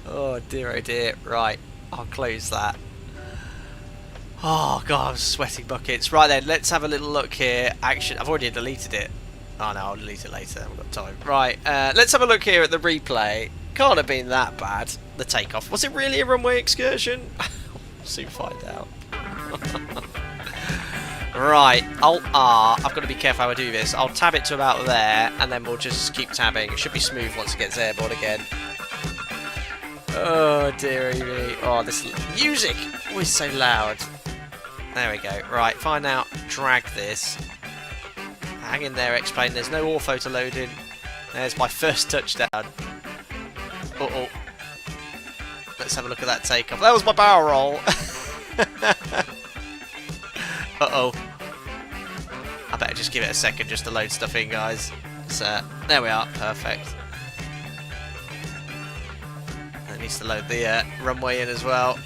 Oh dear, oh dear. Right, I'll close that. Oh god, I'm sweating buckets. Right then, let's have a little look here. Action. I've already deleted it. Oh no, I'll delete it later. I haven't got time. Right, let's have a look here at the replay. Can't have been that bad. The takeoff. Was it really a runway excursion? We'll soon find out. Right, Alt R. I've got to be careful how I do this. I'll tab it to about there, and then we'll just keep tabbing. It should be smooth once it gets airborne again. Oh dearie me. Oh, this music always so loud. There we go. Right, find out. Drag this. Hang in there, explain. There's no auto to load in. There's my first touchdown. Uh-oh. Let's have a look at that takeoff. That was my barrel roll. Uh-oh. I better just give it a second just to load stuff in, guys. So, there we are. Perfect. It needs to load the runway in as well.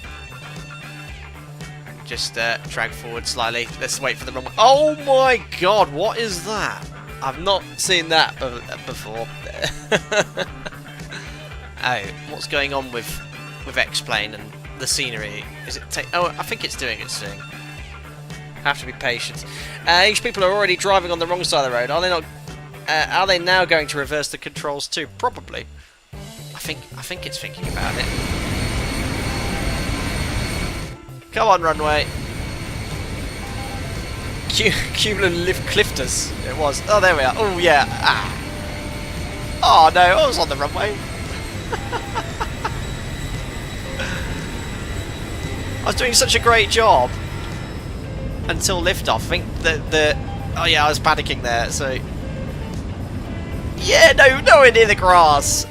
Just drag forward slightly. Let's wait for the runway. Oh my god, what is that? I've not seen that before. Oh, what's going on with X-Plane and the scenery? Is it oh, I think it's doing its thing. Have to be patient. English people are already driving on the wrong side of the road. Are they not? Are they now going to reverse the controls too? Probably. I think it's thinking about it. Come on, runway. Cumulin Clifters. It was. Oh, there we are. Oh yeah. Ah. Oh no, I was on the runway. I was doing such a great job until liftoff. I think oh yeah, I was panicking there. So yeah, no, nowhere near the grass.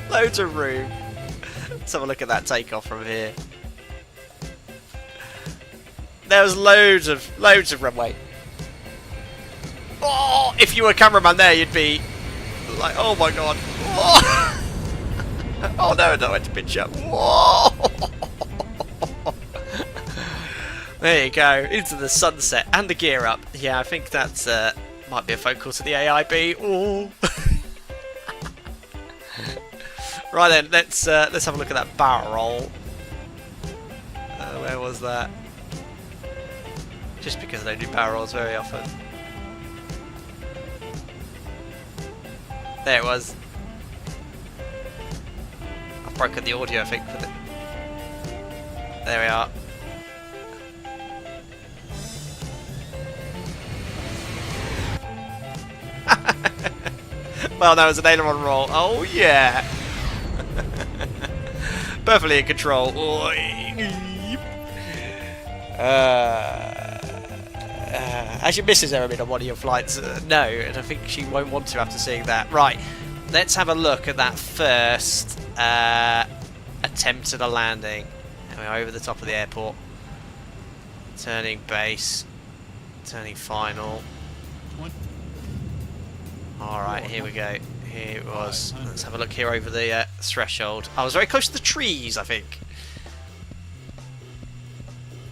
Loads of room. Let's have a look at that takeoff from here. There was loads of runway. Oh, if you were a cameraman there, you'd be like, oh my god. Oh, oh no, I went to pitch up. Whoa. There you go, into the sunset and the gear up. Yeah, I think that's might be a phone call to the AIB. Ooh. Right then, let's have a look at that barrel roll. Where was that? Just because I don't do barrel rolls very often. There it was. I've broken the audio, I think, with it. There we are. Well, that was an aileron roll. Oh yeah. Perfectly in control. Has your missus ever been on one of your flights? No, and I think she won't want to after seeing that. Right, let's have a look at that first attempt at a landing. And we're over the top of the airport. Turning base. Turning final. Alright, here we go. Here it was. Let's have a look here over the threshold. I was very close to the trees, I think.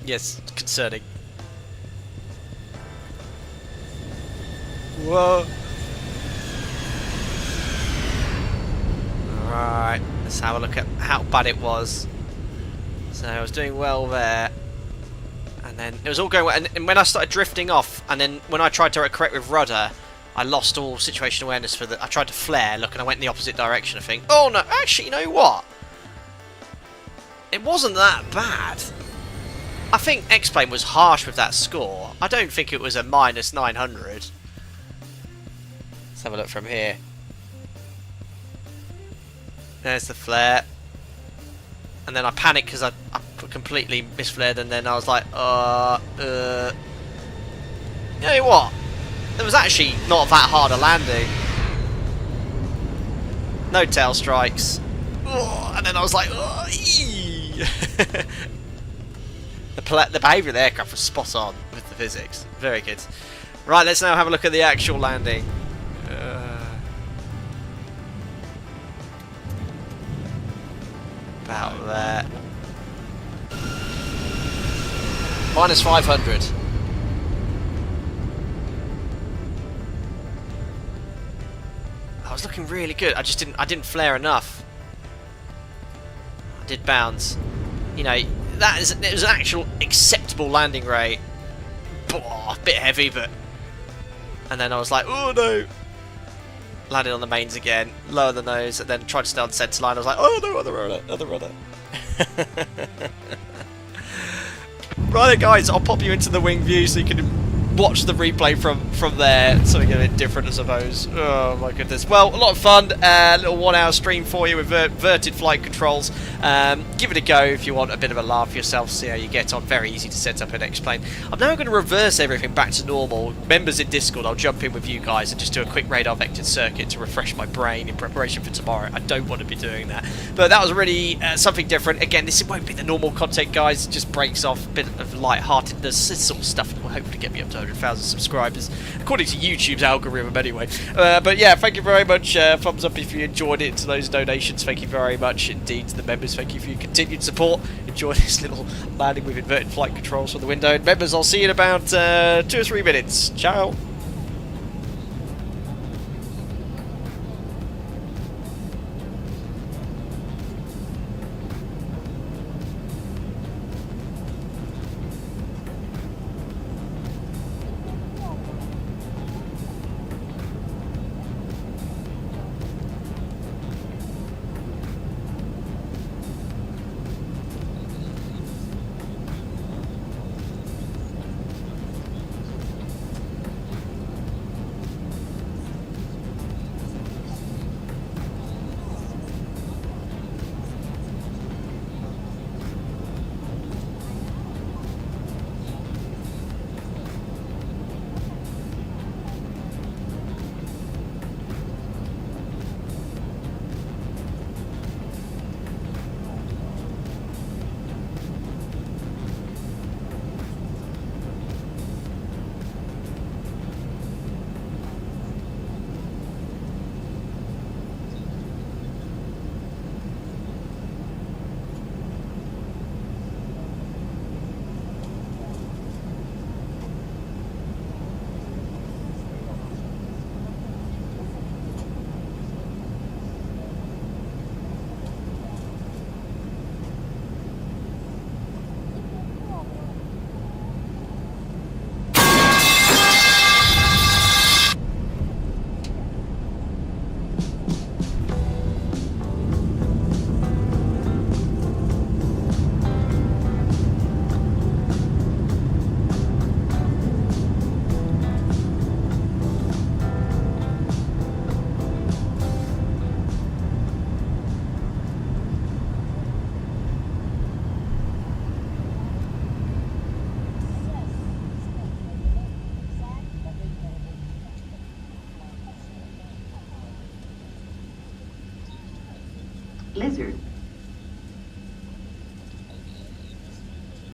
Yes, concerning. Whoa. Alright, let's have a look at how bad it was. So I was doing well there. And then it was all going well. And when I started drifting off, and then when I tried to correct with rudder, I lost all situational awareness for the. I tried to flare, look, and I went in the opposite direction. I think. Oh no! Actually, you know what? It wasn't that bad. I think X-Plane was harsh with that score. I don't think it was a minus 900. Let's have a look from here. There's the flare, and then I panicked because I completely misflared, and then I was like, you know what? It was actually not that hard a landing. No tail strikes. Oh, and then I was like, The behaviour of the aircraft was spot on with the physics. Very good. Right, let's now have a look at the actual landing. About there. Minus 500. I was looking really good. I didn't flare enough. I did bounce. You know, it was an actual acceptable landing rate. A bit heavy, but. And then I was like, oh no. Landed on the mains again, lower the nose, and then tried to stay on centre line. I was like, oh no, other rudder. Right then, guys, I'll pop you into the wing view so you can watch the replay from there. Something a bit different, I suppose. Oh my goodness. Well, a lot of fun. A little 1 hour stream for you with verted flight controls. Give it a go if you want a bit of a laugh for yourself. See how you get on. Very easy to set up and explain. I'm now going to reverse everything back to normal. Members in Discord, I'll jump in with you guys and just do a quick radar vectored circuit to refresh my brain in preparation for tomorrow. I don't want to be doing that. But that was really something different. Again, this won't be the normal content, guys. It just breaks off a bit of light-heartedness. This sort of stuff will hopefully get me up to 100,000 subscribers, according to YouTube's algorithm anyway. But yeah, thank you very much. Thumbs up if you enjoyed it. To those donations, thank you very much indeed. To the members, thank you for your continued support. Enjoy this little landing with inverted flight controls from the window. And members, I'll see you in about 2 or 3 minutes. Ciao. Lizard.